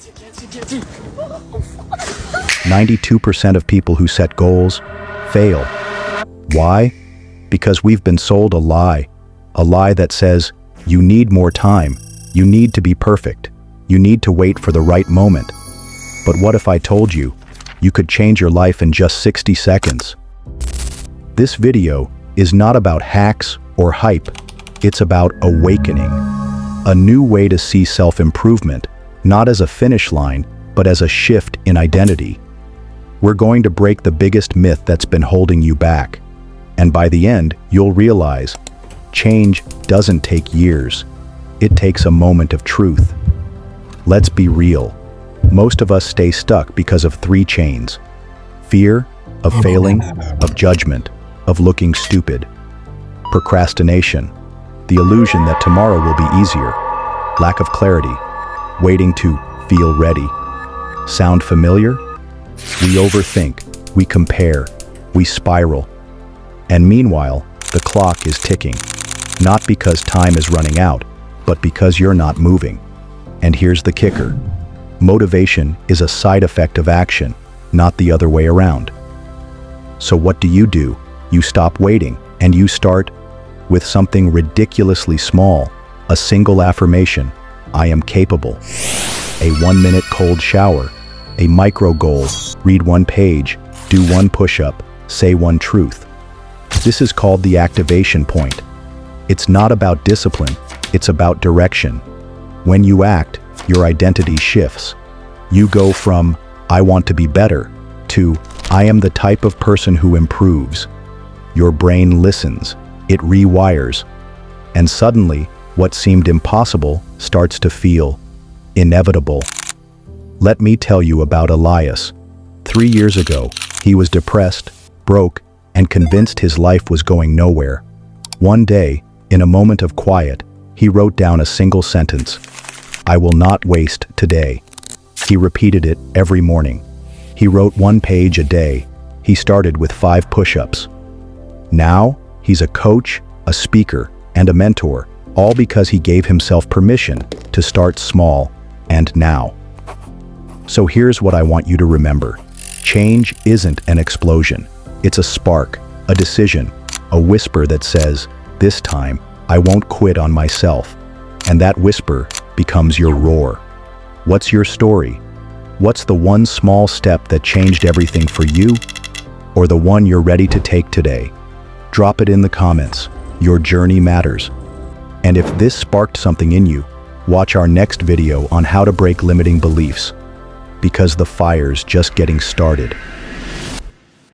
92% of people who set goals fail. Why? Because we've been sold a lie that says, you need more time, you need to be perfect, you need to wait for the right moment. But what if I told you, you could change your life in just 60 seconds? This video is not about hacks or hype, it's about awakening. A new way to see self-improvement, not as a finish line, but as a shift in identity. We're going to break the biggest myth that's been holding you back. And by the end, you'll realize, change doesn't take years. It takes a moment of truth. Let's be real. Most of us stay stuck because of 3 chains. Fear of failing, of judgment, of looking stupid. Procrastination, the illusion that tomorrow will be easier. Lack of clarity, waiting to feel ready. Sound familiar? We overthink, we compare, we spiral. And meanwhile, the clock is ticking. Not because time is running out, but because you're not moving. And here's the kicker. Motivation is a side effect of action, not the other way around. So what do? You stop waiting, and you start with something ridiculously small, a single affirmation, I am capable. A 1-minute cold shower, a micro goal, read 1 page, do 1 push-up, say 1 truth. This is called the activation point. It's not about discipline, it's about direction. When you act, your identity shifts. You go from, I want to be better, to, I am the type of person who improves. Your brain listens, it rewires. And suddenly, what seemed impossible starts to feel inevitable. Let me tell you about Elias. 3 years ago, he was depressed, broke, and convinced his life was going nowhere. One day, in a moment of quiet, he wrote down a single sentence. I will not waste today. He repeated it every morning. He wrote 1 page a day. He started with 5 push-ups. Now, he's a coach, a speaker, and a mentor, all because he gave himself permission to start small and now. So here's what I want you to remember. Change isn't an explosion. It's a spark, a decision, a whisper that says, this time, I won't quit on myself. And that whisper becomes your roar. What's your story? What's the one small step that changed everything for you? Or the one you're ready to take today? Drop it in the comments. Your journey matters. And if this sparked something in you, watch our next video on how to break limiting beliefs. Because the fire's just getting started.